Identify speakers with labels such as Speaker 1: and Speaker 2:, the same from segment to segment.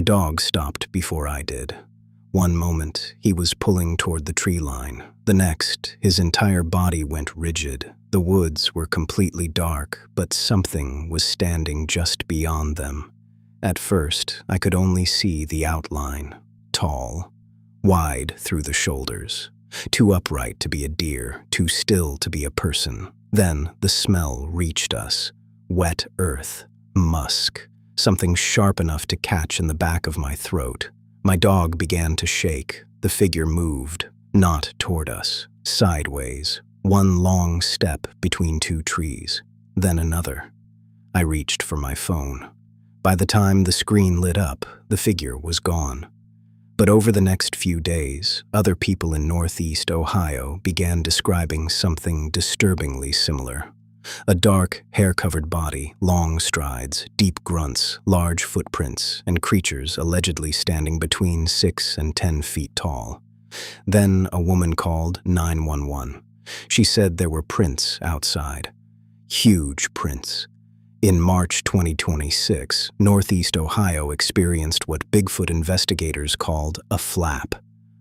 Speaker 1: My dog stopped before I did. One moment, he was pulling toward the tree line. The next, his entire body went rigid. The woods were completely dark, but something was standing just beyond them. At first, I could only see the outline. Tall, wide through the shoulders. Too upright to be a deer, too still to be a person. Then the smell reached us. Wet earth, musk, something sharp enough to catch in the back of my throat. My dog began to shake. The figure moved, not toward us, sideways. One long step between two trees, then another. I reached for my phone. By the time the screen lit up, the figure was gone. But over the next few days, other people in Northeast Ohio began describing something disturbingly similar. A dark, hair-covered body, long strides, deep grunts, large footprints, and creatures allegedly standing between 6 and 10 feet tall. Then a woman called 911. She said there were prints outside. Huge prints. In March 2026, Northeast Ohio experienced what Bigfoot investigators called a flap,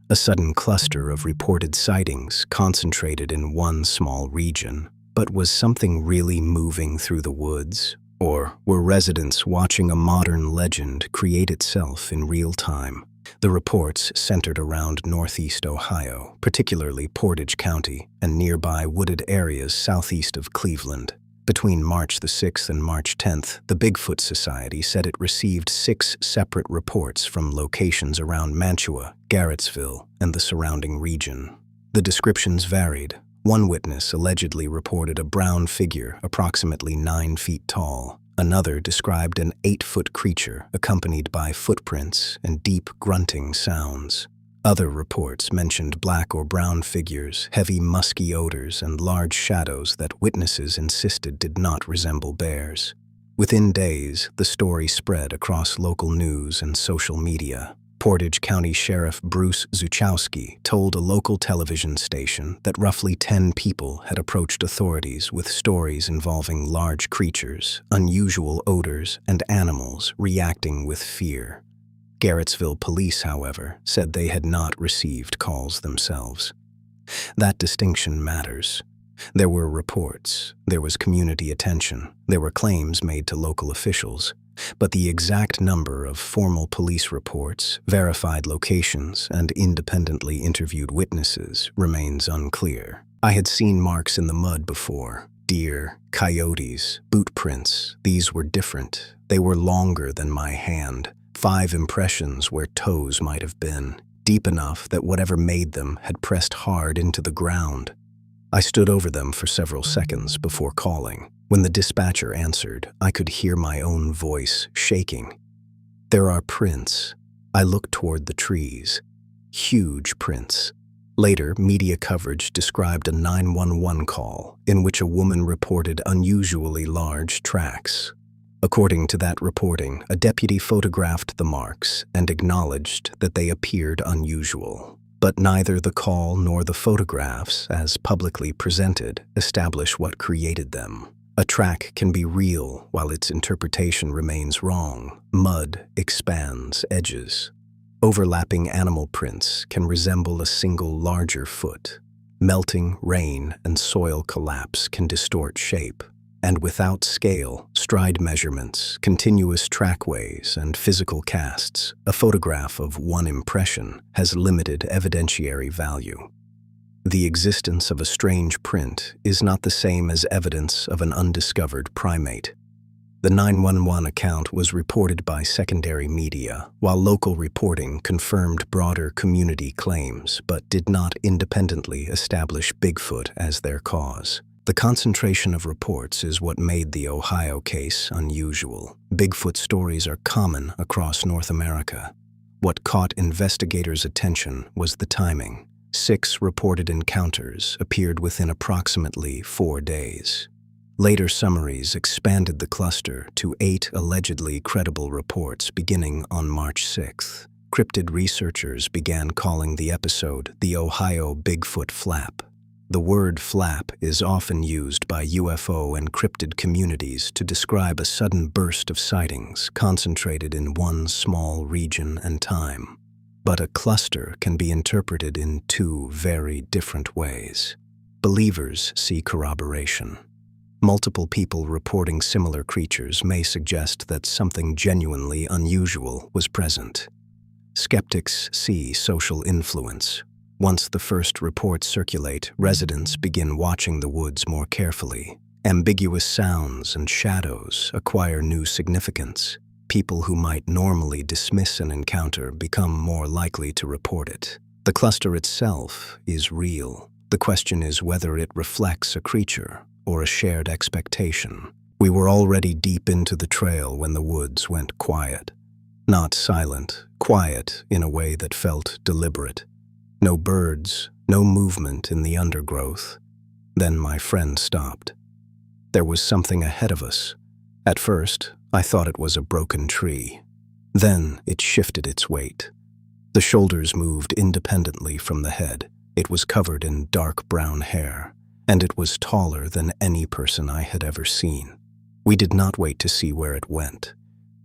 Speaker 1: a sudden cluster of reported sightings concentrated in one small region. But was something really moving through the woods? Or were residents watching a modern legend create itself in real time? The reports centered around Northeast Ohio, particularly Portage County and nearby wooded areas southeast of Cleveland. Between March the 6th and March 10th, the Bigfoot Society said it received 6 separate reports from locations around Mantua, Garrettsville, and the surrounding region. The descriptions varied. One witness allegedly reported a brown figure approximately 9 feet tall. Another described an 8-foot creature accompanied by footprints and deep grunting sounds. Other reports mentioned black or brown figures, heavy musky odors, and large shadows that witnesses insisted did not resemble bears. Within days, the story spread across local news and social media. Portage County Sheriff Bruce Zuchowski told a local television station that roughly 10 people had approached authorities with stories involving large creatures, unusual odors, and animals reacting with fear. Garrettsville police, however, said they had not received calls themselves. That distinction matters. There were reports, there was community attention, there were claims made to local officials. But the exact number of formal police reports, verified locations, and independently interviewed witnesses remains unclear. I had seen marks in the mud before. Deer, coyotes, boot prints. These were different. They were longer than my hand. 5 impressions where toes might have been, deep enough that whatever made them had pressed hard into the ground. I stood over them for several seconds before calling. When the dispatcher answered, I could hear my own voice shaking. There are prints. I looked toward the trees. Huge prints. Later, media coverage described a 911 call in which a woman reported unusually large tracks. According to that reporting, a deputy photographed the marks and acknowledged that they appeared unusual. But neither the call nor the photographs, as publicly presented, establish what created them. A track can be real while its interpretation remains wrong. Mud expands edges. Overlapping animal prints can resemble a single larger foot. Melting rain and soil collapse can distort shape. And without scale, stride measurements, continuous trackways, and physical casts, a photograph of one impression has limited evidentiary value. The existence of a strange print is not the same as evidence of an undiscovered primate. The 911 account was reported by secondary media, while local reporting confirmed broader community claims but did not independently establish Bigfoot as their cause. The concentration of reports is what made the Ohio case unusual. Bigfoot stories are common across North America. What caught investigators' attention was the timing. 6 reported encounters appeared within approximately 4 days. Later summaries expanded the cluster to 8 allegedly credible reports beginning on March 6th. Cryptid researchers began calling the episode the Ohio Bigfoot Flap. The word flap is often used by UFO and cryptid communities to describe a sudden burst of sightings concentrated in one small region and time. But a cluster can be interpreted in two very different ways. Believers see corroboration. Multiple people reporting similar creatures may suggest that something genuinely unusual was present. Skeptics see social influence. Once the first reports circulate, residents begin watching the woods more carefully. Ambiguous sounds and shadows acquire new significance. People who might normally dismiss an encounter become more likely to report it. The cluster itself is real. The question is whether it reflects a creature or a shared expectation. We were already deep into the trail when the woods went quiet. Not silent, quiet in a way that felt deliberate. No birds, no movement in the undergrowth. Then my friend stopped. There was something ahead of us. At first, I thought it was a broken tree. Then it shifted its weight. The shoulders moved independently from the head. It was covered in dark brown hair, and it was taller than any person I had ever seen. We did not wait to see where it went.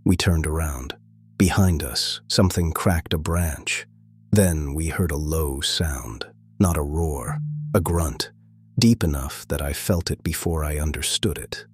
Speaker 1: We turned around. Behind us, something cracked a branch. Then we heard a low sound, not a roar, a grunt, deep enough that I felt it before I understood it.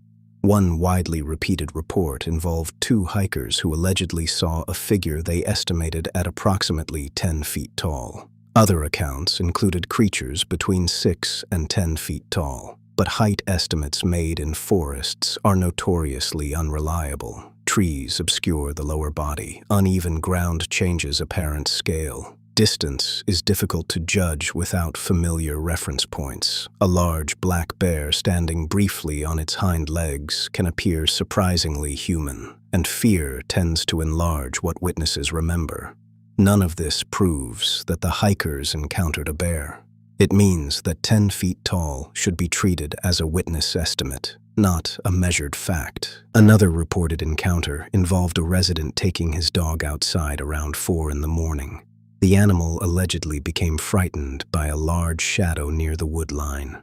Speaker 1: One widely repeated report involved two hikers who allegedly saw a figure they estimated at approximately 10 feet tall. Other accounts included creatures between 6 and 10 feet tall, but height estimates made in forests are notoriously unreliable. Trees obscure the lower body, uneven ground changes apparent scale. Distance is difficult to judge without familiar reference points. A large black bear standing briefly on its hind legs can appear surprisingly human, and fear tends to enlarge what witnesses remember. None of this proves that the hikers encountered a bear. It means that 10 feet tall should be treated as a witness estimate, not a measured fact. Another reported encounter involved a resident taking his dog outside around 4 in the morning. The animal allegedly became frightened by a large shadow near the wood line.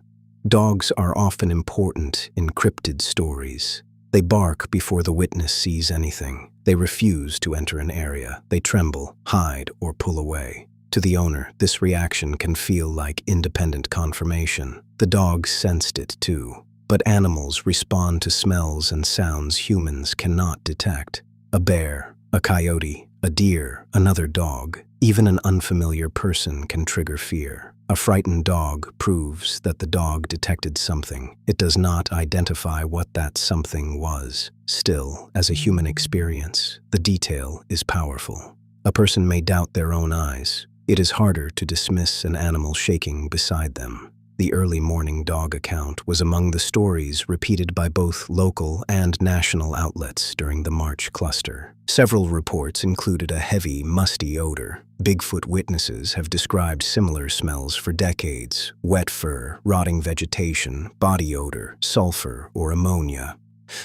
Speaker 1: Dogs are often important in cryptid stories. They bark before the witness sees anything. They refuse to enter an area. They tremble, hide, or pull away. To the owner, this reaction can feel like independent confirmation. The dog sensed it too. But animals respond to smells and sounds humans cannot detect. A bear, a coyote, a deer, another dog, even an unfamiliar person can trigger fear. A frightened dog proves that the dog detected something. It does not identify what that something was. Still, as a human experience, the detail is powerful. A person may doubt their own eyes. It is harder to dismiss an animal shaking beside them. The early morning dog account was among the stories repeated by both local and national outlets during the March cluster. Several reports included a heavy, musty odor. Bigfoot witnesses have described similar smells for decades: wet fur, rotting vegetation, body odor, sulfur, or ammonia.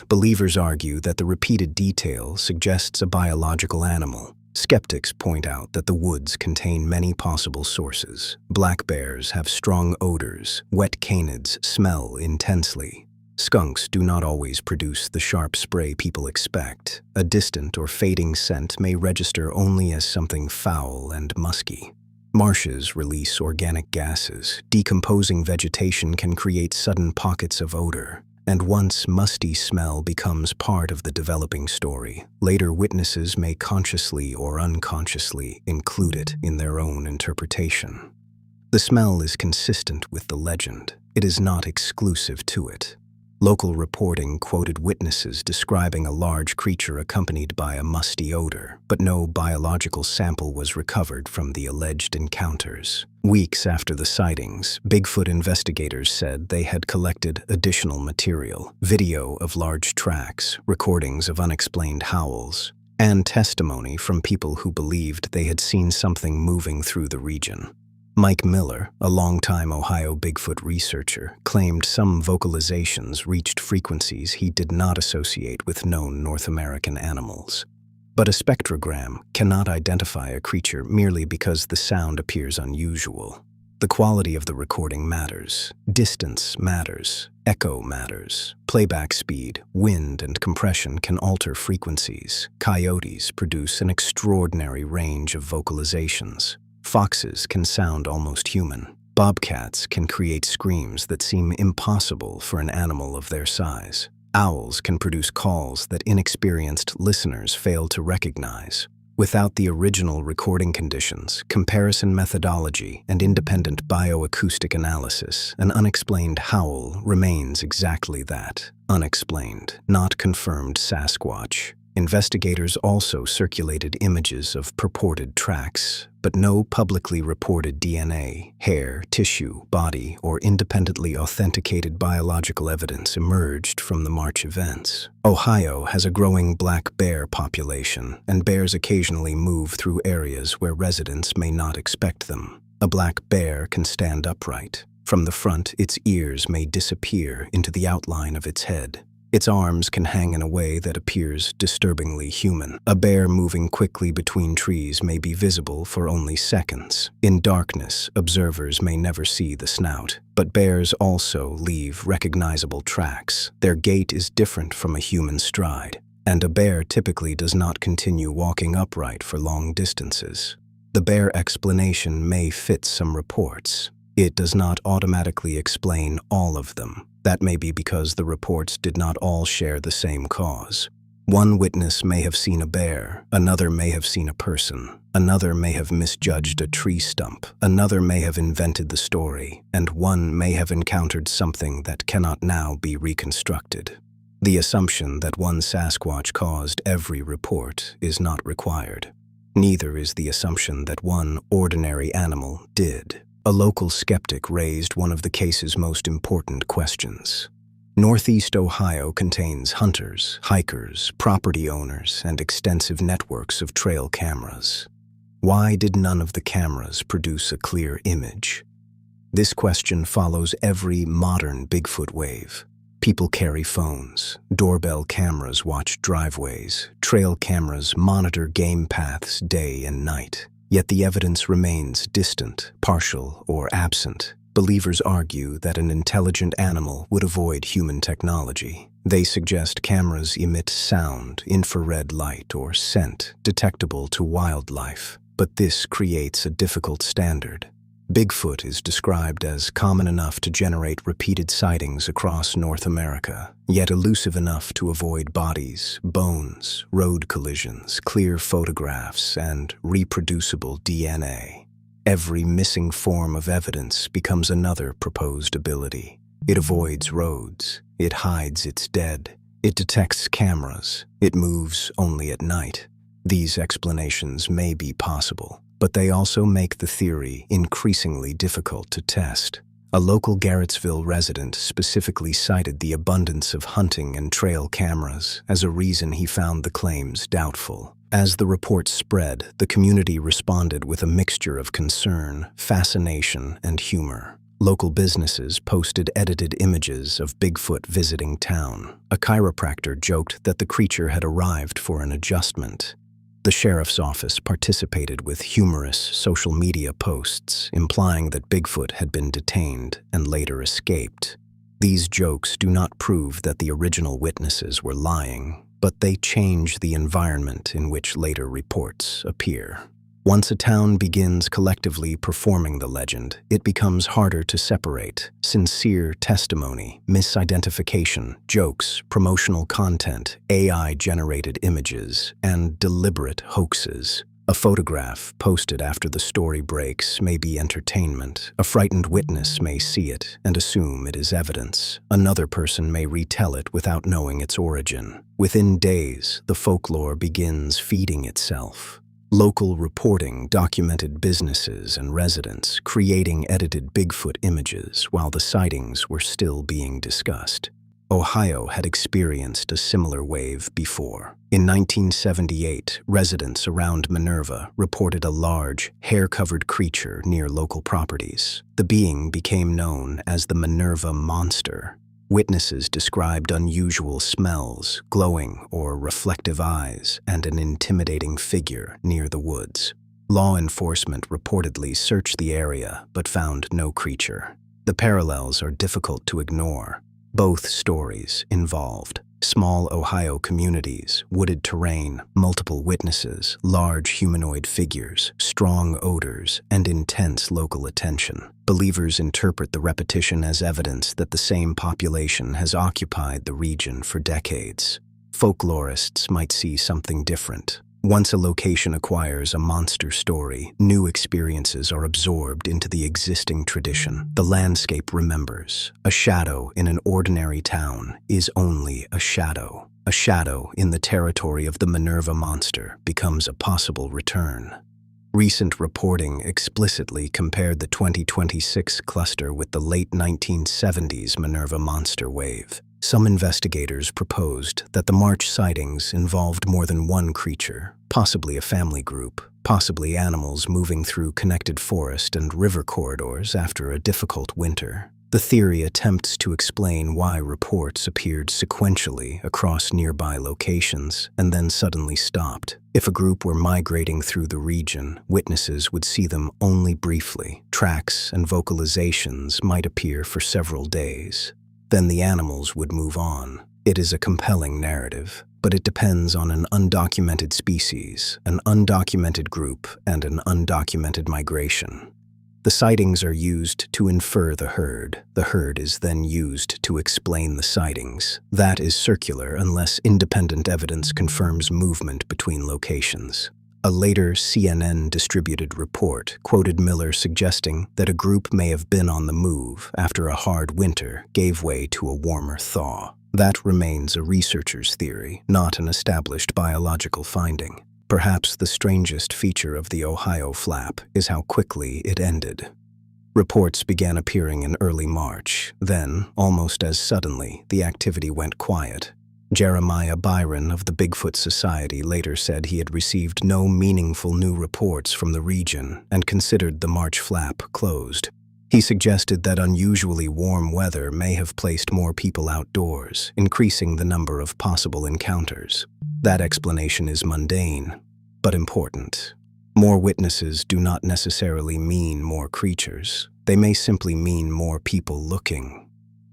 Speaker 1: Believers argue that the repeated detail suggests a biological animal. Skeptics point out that the woods contain many possible sources. Black bears have strong odors. Wet canids smell intensely. Skunks do not always produce the sharp spray people expect. A distant or fading scent may register only as something foul and musky. Marshes release organic gases. Decomposing vegetation can create sudden pockets of odor. And once musty smell becomes part of the developing story, later witnesses may consciously or unconsciously include it in their own interpretation. The smell is consistent with the legend. It is not exclusive to it. Local reporting quoted witnesses describing a large creature accompanied by a musty odor, but no biological sample was recovered from the alleged encounters. Weeks after the sightings, Bigfoot investigators said they had collected additional material: video of large tracks, recordings of unexplained howls, and testimony from people who believed they had seen something moving through the region. Mike Miller, a longtime Ohio Bigfoot researcher, claimed some vocalizations reached frequencies he did not associate with known North American animals. But a spectrogram cannot identify a creature merely because the sound appears unusual. The quality of the recording matters. Distance matters. Echo matters. Playback speed, wind, and compression can alter frequencies. Coyotes produce an extraordinary range of vocalizations. Foxes can sound almost human. Bobcats can create screams that seem impossible for an animal of their size. Owls can produce calls that inexperienced listeners fail to recognize. Without the original recording conditions, comparison methodology, and independent bioacoustic analysis, an unexplained howl remains exactly that: unexplained, not confirmed Sasquatch. Investigators also circulated images of purported tracks, but no publicly reported DNA, hair, tissue, body, or independently authenticated biological evidence emerged from the March events. Ohio has a growing black bear population, and bears occasionally move through areas where residents may not expect them. A black bear can stand upright. From the front, its ears may disappear into the outline of its head. Its arms can hang in a way that appears disturbingly human. A bear moving quickly between trees may be visible for only seconds. In darkness, observers may never see the snout. But bears also leave recognizable tracks. Their gait is different from a human stride, and a bear typically does not continue walking upright for long distances. The bear explanation may fit some reports. It does not automatically explain all of them. That may be because the reports did not all share the same cause. One witness may have seen a bear, another may have seen a person, another may have misjudged a tree stump, another may have invented the story, and one may have encountered something that cannot now be reconstructed. The assumption that one Sasquatch caused every report is not required. Neither is the assumption that one ordinary animal did. A local skeptic raised one of the case's most important questions. Northeast Ohio contains hunters, hikers, property owners, and extensive networks of trail cameras. Why did none of the cameras produce a clear image? This question follows every modern Bigfoot wave. People carry phones, doorbell cameras watch driveways, trail cameras monitor game paths day and night. Yet the evidence remains distant, partial, or absent. Believers argue that an intelligent animal would avoid human technology. They suggest cameras emit sound, infrared light, or scent detectable to wildlife. But this creates a difficult standard. Bigfoot is described as common enough to generate repeated sightings across North America, yet elusive enough to avoid bodies, bones, road collisions, clear photographs, and reproducible DNA. Every missing form of evidence becomes another proposed ability. It avoids roads. It hides its dead. It detects cameras. It moves only at night. These explanations may be possible, but they also make the theory increasingly difficult to test. A local Garrettsville resident specifically cited the abundance of hunting and trail cameras as a reason he found the claims doubtful. As the reports spread, the community responded with a mixture of concern, fascination, and humor. Local businesses posted edited images of Bigfoot visiting town. A chiropractor joked that the creature had arrived for an adjustment. The sheriff's office participated with humorous social media posts implying that Bigfoot had been detained and later escaped. These jokes do not prove that the original witnesses were lying, but they change the environment in which later reports appear. Once a town begins collectively performing the legend, it becomes harder to separate. Sincere testimony, misidentification, jokes, promotional content, AI-generated images, and deliberate hoaxes. A photograph posted after the story breaks may be entertainment. A frightened witness may see it and assume it is evidence. Another person may retell it without knowing its origin. Within days, the folklore begins feeding itself. Local reporting documented businesses and residents creating edited Bigfoot images while the sightings were still being discussed. Ohio had experienced a similar wave before. In 1978, residents around Minerva reported a large, hair-covered creature near local properties. The being became known as the Minerva Monster. Witnesses described unusual smells, glowing or reflective eyes, and an intimidating figure near the woods. Law enforcement reportedly searched the area but found no creature. The parallels are difficult to ignore. Both stories involved small Ohio communities, wooded terrain, multiple witnesses, large humanoid figures, strong odors, and intense local attention. Believers interpret the repetition as evidence that the same population has occupied the region for decades. Folklorists might see something different. Once a location acquires a monster story, new experiences are absorbed into the existing tradition. The landscape remembers. A shadow in an ordinary town is only a shadow. A shadow in the territory of the Minerva monster becomes a possible return. Recent reporting explicitly compared the 2026 cluster with the late 1970s Minerva monster wave. Some investigators proposed that the March sightings involved more than one creature, possibly a family group, possibly animals moving through connected forest and river corridors after a difficult winter. The theory attempts to explain why reports appeared sequentially across nearby locations and then suddenly stopped. If a group were migrating through the region, witnesses would see them only briefly. Tracks and vocalizations might appear for several days. Then the animals would move on. It is a compelling narrative, but it depends on an undocumented species, an undocumented group, and an undocumented migration. The sightings are used to infer the herd. The herd is then used to explain the sightings. That is circular unless independent evidence confirms movement between locations. A later CNN-distributed report quoted Miller suggesting that a group may have been on the move after a hard winter gave way to a warmer thaw. That remains a researcher's theory, not an established biological finding. Perhaps the strangest feature of the Ohio flap is how quickly it ended. Reports began appearing in early March. Then, almost as suddenly, the activity went quiet. Jeremiah Byron of the Bigfoot Society later said he had received no meaningful new reports from the region and considered the March flap closed. He suggested that unusually warm weather may have placed more people outdoors, increasing the number of possible encounters. That explanation is mundane, but important. More witnesses do not necessarily mean more creatures. They may simply mean more people looking.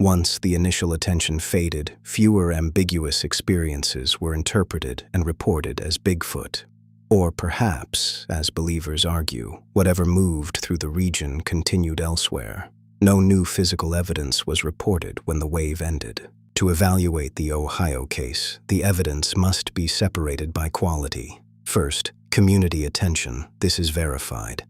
Speaker 1: Once the initial attention faded, fewer ambiguous experiences were interpreted and reported as Bigfoot. Or perhaps, as believers argue, whatever moved through the region continued elsewhere. No new physical evidence was reported when the wave ended. To evaluate the Ohio case, the evidence must be separated by quality. First, community attention. This is verified.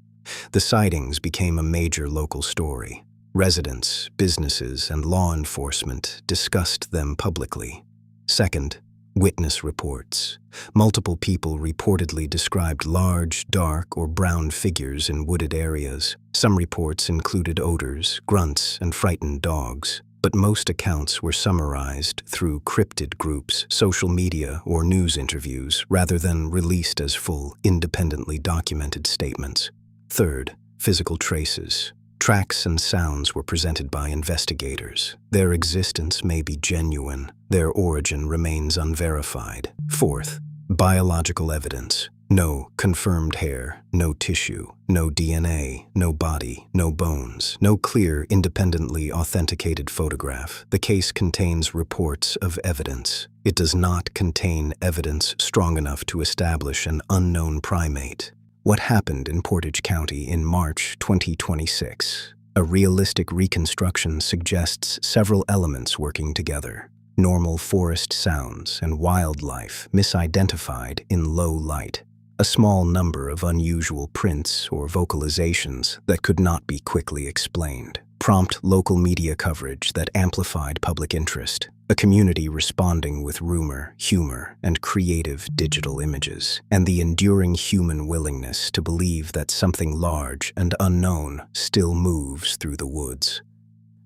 Speaker 1: The sightings became a major local story. Residents, businesses, and law enforcement discussed them publicly. Second, witness reports. Multiple people reportedly described large, dark, or brown figures in wooded areas. Some reports included odors, grunts, and frightened dogs. But most accounts were summarized through cryptid groups, social media, or news interviews, rather than released as full, independently documented statements. Third, physical traces. Tracks and sounds were presented by investigators. Their existence may be genuine. Their origin remains unverified. Fourth, biological evidence. No confirmed hair, no tissue, no DNA, no body, no bones, no clear, independently authenticated photograph. The case contains reports of evidence. It does not contain evidence strong enough to establish an unknown primate. What happened in Portage County in March 2026? A realistic reconstruction suggests several elements working together. Normal forest sounds and wildlife misidentified in low light. A small number of unusual prints or vocalizations that could not be quickly explained. Prompt local media coverage that amplified public interest. A community responding with rumor, humor, and creative digital images. And the enduring human willingness to believe that something large and unknown still moves through the woods.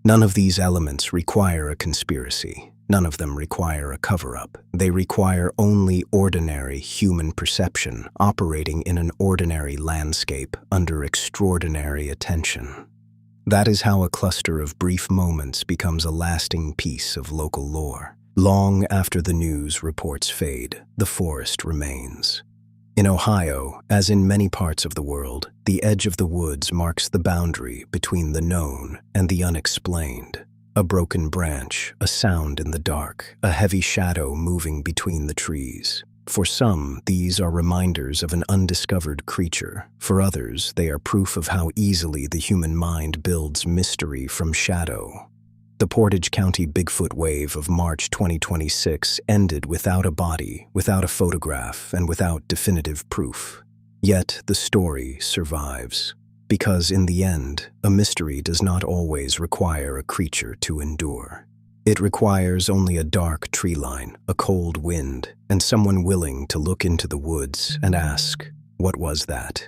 Speaker 1: None of these elements require a conspiracy. None of them require a cover-up. They require only ordinary human perception operating in an ordinary landscape under extraordinary attention. That is how a cluster of brief moments becomes a lasting piece of local lore. Long after the news reports fade, the forest remains. In Ohio, as in many parts of the world, the edge of the woods marks the boundary between the known and the unexplained. A broken branch, a sound in the dark, a heavy shadow moving between the trees. For some, these are reminders of an undiscovered creature. For others, they are proof of how easily the human mind builds mystery from shadow. The Portage County Bigfoot wave of March 2026 ended without a body, without a photograph, and without definitive proof. Yet the story survives. Because in the end, a mystery does not always require a creature to endure. It requires only a dark tree line, a cold wind, and someone willing to look into the woods and ask, "What was that?"